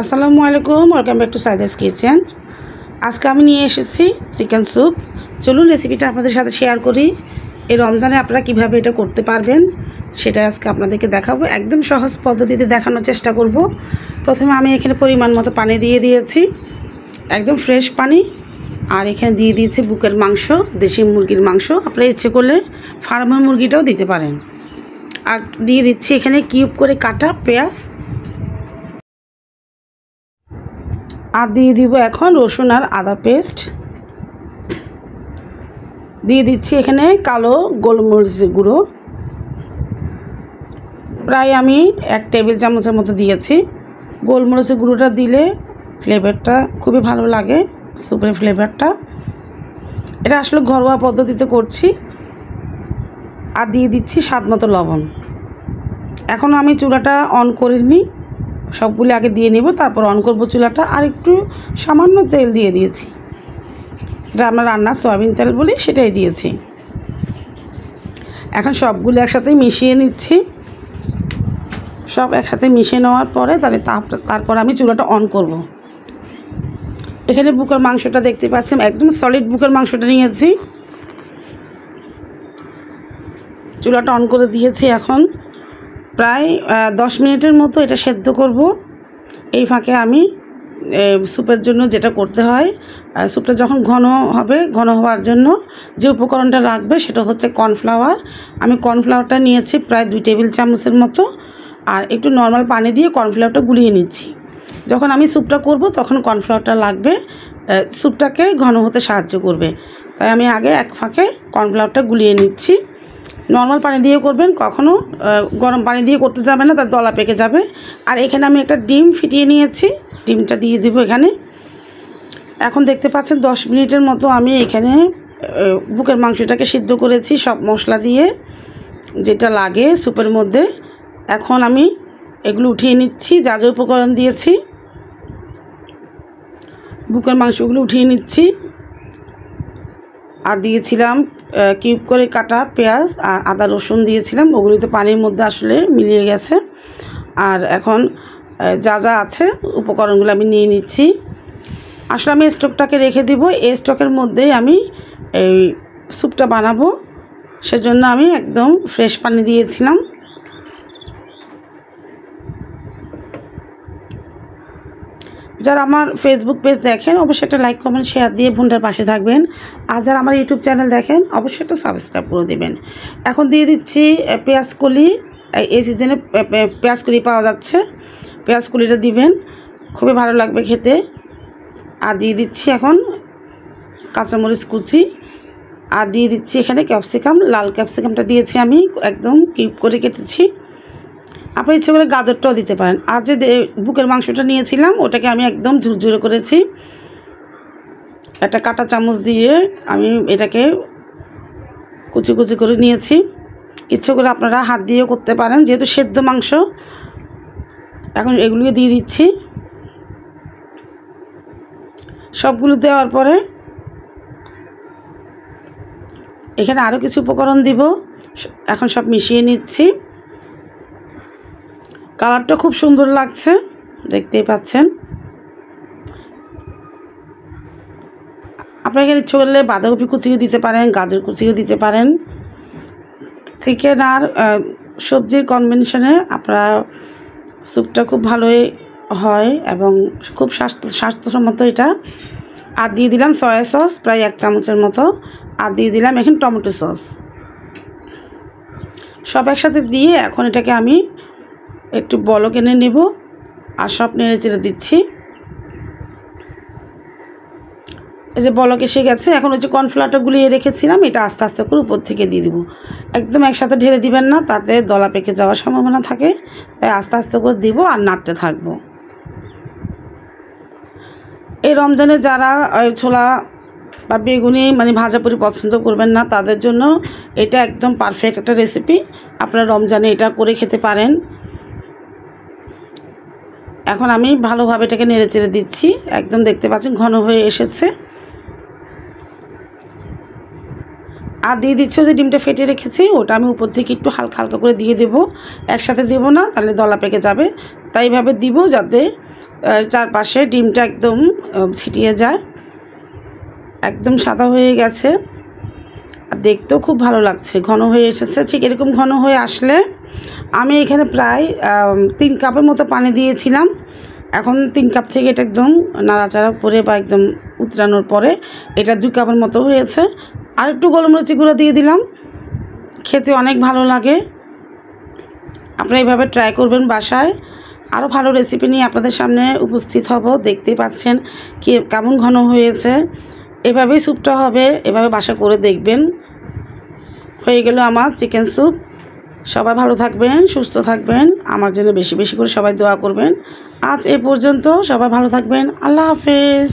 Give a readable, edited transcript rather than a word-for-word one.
আসসালামু আলাইকুম, welcome back to Saida's kitchen. আজকে আমি নিয়ে এসেছি চিকেন স্যুপ। চলুন রেসিপিটা আপনাদের সাথে শেয়ার করি। এই রমজানে আপনারা কিভাবে এটা করতে পারবেন সেটা আজকে আপনাদেরকে দেখাবো। একদম সহজ পদ্ধতিতে দেখানোর চেষ্টা করব। প্রথমে আমি এখানে পরিমাণ মতো পানি দিয়ে দিয়েছি, একদম ফ্রেশ পানি। আর এখানে দিয়ে দিয়েছি বুকের মাংস, দেশি মুরগির মাংস। আপনারা ইচ্ছে করলে ফার্মের মুরগিটাও দিতে পারেন। আর দিয়ে দিচ্ছি এখানে কিউব করে কাটা পেঁয়াজ। আর দিয়ে দিব এখন রসুন আর আদা পেস্ট। দিয়ে দিচ্ছি এখানে কালো গোলমরিচের গুঁড়ো, প্রায় আমি 1 টেবিল চামচের মতো দিয়েছি। গোলমরিচের গুঁড়োটা দিলে ফ্লেভারটা খুবই ভালো লাগে, স্যুপের ফ্লেভারটা। এটা আসলে ঘরোয়া পদ্ধতিতে করছি। আর দিয়ে দিচ্ছি স্বাদ মতো লবণ। এখন আমি চুলাটা অন করিনি, সবগুলো আগে দিয়ে নেব, তারপর অন করব চুলাটা। আর একটু সামান্য তেল দিয়ে দিয়েছি, এটা আমরা রান্না সয়াবিন তেল বলি, সেটাই দিয়েছি। এখন সবগুলো একসাথে মিশিয়ে নিচ্ছি। সব একসাথে মিশিয়ে নেওয়ার পরে তারপর আমি চুলাটা অন করব। এখানে বুকের মাংসটা দেখতে পাচ্ছেন, একদম সলিড বুকের মাংসটা নিয়েছি। চুলাটা অন করে দিয়েছি। এখন প্রায় 10 মিনিটের মতো এটা সেদ্ধ করব। এই ফাঁকে আমি স্যুপের জন্য যেটা করতে হয়, স্যুপটা যখন ঘন হবে, ঘন হওয়ার জন্য যে উপকরণটা লাগবে সেটা হচ্ছে কর্নফ্লাওয়ার। আমি কর্নফ্লাওয়ারটা নিয়েছি প্রায় 2 টেবিল চামচের মতো। আর একটু নর্মাল পানি দিয়ে কর্নফ্লাওয়ারটা গুলিয়ে নিচ্ছি। যখন আমি স্যুপটা করব তখন কর্নফ্লাওয়ারটা লাগবে, স্যুপটাকে ঘন হতে সাহায্য করবে। তাই আমি আগে এক ফাঁকে কর্নফ্লাওয়ারটা গুলিয়ে নিচ্ছি। নর্মাল পানি দিয়ে করবেন, কখনও গরম পানি দিয়ে করতে যাবে না, তার দলা পেকে যাবে। আর এখানে আমি একটা ডিম ফিটিয়ে নিয়েছি, ডিমটা দিয়ে দেবো এখানে। এখন দেখতে পাচ্ছেন 10 মিনিটের মতো আমি এখানে বুকের মাংসটাকে সিদ্ধ করেছি সব মশলা দিয়ে, যেটা লাগে স্যুপের মধ্যে। এখন আমি এগুলো উঠিয়ে নিচ্ছি, যা যা উপকরণ দিয়েছি বুকের মাংসগুলো উঠিয়ে নিচ্ছি। আর দিয়েছিলাম কিউব করে কাটা পেঁয়াজ আর আদা রসুন দিয়েছিলাম, ওগুলোতে পানির মধ্যে আসলে মিলিয়ে গেছে। আর এখন যা যা আছে উপকরণগুলো আমি নিয়ে নিচ্ছি। আসলে আমি স্টকটাকে রেখে দিব, এই স্টকের মধ্যেই আমি এই স্যুপটা বানাবো। সেজন্য আমি একদম ফ্রেশ পানি দিয়েছিলাম। যারা আমার ফেসবুক পেজ দেখেন অবশ্যই একটা লাইক কমেন্ট শেয়ার দিয়ে বোনটার পাশে থাকবেন। আর যারা আমার ইউটিউব চ্যানেল দেখেন অবশ্যই একটা সাবস্ক্রাইব করে দেবেন। এখন দিয়ে দিচ্ছি পেঁয়াজ কলি। এই সিজনে পেঁয়াজ কলি পাওয়া যাচ্ছে, পেঁয়াজ কলিটা দিবেন, খুবই ভালো লাগবে খেতে। আর দিয়ে দিচ্ছি এখন কাঁচামরিচ কুচি। আর দিয়ে দিচ্ছি এখানে ক্যাপসিকাম, লাল ক্যাপসিকামটা দিয়েছি আমি, একদম কিউব করে কেটেছি। আপনি ইচ্ছে করে গাজরটাও দিতে পারেন। আর যে বুকের মাংসটা নিয়েছিলাম ওটাকে আমি একদম ঝুরঝুরে করেছি, একটা কাঁটা চামচ দিয়ে আমি এটাকে কুচি কুচি করে নিয়েছি। ইচ্ছে করে আপনারা হাত দিয়েও করতে পারেন, যেহেতু সেদ্ধ মাংস। এখন এগুলিও দিয়ে দিচ্ছি। সবগুলো দেওয়ার পরে এখানে আরও কিছু উপকরণ দিব, এখন সব মিশিয়ে নিচ্ছি। কালারটা খুব সুন্দর লাগছে, দেখতেই পাচ্ছেন। আপনারা এখানে ইচ্ছে করলে বাঁধাকপি কুচিও দিতে পারেন, গাজর কুচিও দিতে পারেন। চিকেন আর সবজির কম্বিনেশনে আপনারা স্যুপটা খুব ভালোই হয় এবং খুব স্বাস্থ্যসম্মত এটা। আর দিয়ে দিলাম সয়া সস প্রায় 1 চামচের মতো। আর দিয়ে দিলাম এখন টমেটো সস। সব একসাথে দিয়ে এখন এটাকে আমি একটু বলক এনে নেব। আর সব নেড়ে চেড়ে দিচ্ছি। এই যে বলক এসে গেছে, এখন ওই যে কর্নফ্লাওয়ারটা গুলিয়ে রেখেছিলাম এটা আস্তে আস্তে করে উপর থেকে দিয়ে দিব। একদম একসাথে ঢেলে দিবেন না, তাতে দলা পেকে যাওয়ার সম্ভাবনা থাকে। তাই আস্তে আস্তে করে দিব আর নাড়তে থাকবো। এই রমজানে যারা ছোলা বা বেগুনি মানে ভাজাপুরি পছন্দ করবেন না, তাদের জন্য এটা একদম পারফেক্ট একটা রেসিপি। আপনারা রমজানে এটা করে খেতে পারেন। এখন আমি ভালোভাবে এটাকে নেড়ে চেড়ে দিচ্ছি, একদম দেখতে পাচ্ছেন ঘন হয়ে এসেছে। আর দিয়ে দিচ্ছি যে ডিমটা ফেটে রেখেছি ওটা আমি উপর থেকে একটু হালকা হালকা করে দিয়ে দেব, একসাথে দেব না, তাহলে দলা পেকে যাবে। তাই এইভাবে দিব যাতে চারপাশে ডিমটা একদম ছিটিয়ে যায়। একদম সাদা হয়ে গেছে আর দেখতেও খুব ভালো লাগছে, ঘন হয়ে এসেছে। ঠিক এরকম ঘন হয়ে আসলে আমি এখানে প্রায় 3 কাপের মতো পানি দিয়েছিলাম। এখন 3 কাপ থেকে এটা একদম নাড়াচাড়া করে বা একদম উতরানোর পরে এটা 2 কাপের মতো হয়েছে। আর একটু গোলমরিচি গুঁড়ো দিয়ে দিলাম, খেতে অনেক ভালো লাগে। আপনারা এইভাবে ট্রাই করবেন বাসায়। আরও ভালো রেসিপি নিয়ে আপনাদের সামনে উপস্থিত হব। দেখতেই পাচ্ছেন কি কেমন ঘন হয়েছে। এভাবেই স্যুপটা হবে, এভাবে বাসা করে দেখবেন। হয়ে গেল আমার চিকেন স্যুপ। সবাই ভালো থাকবেন, সুস্থ থাকবেন, আমার জন্য বেশি বেশি করে সবাই দোয়া করবেন। আজ এ পর্যন্ত, সবাই ভালো থাকবেন। আল্লাহ হাফেজ।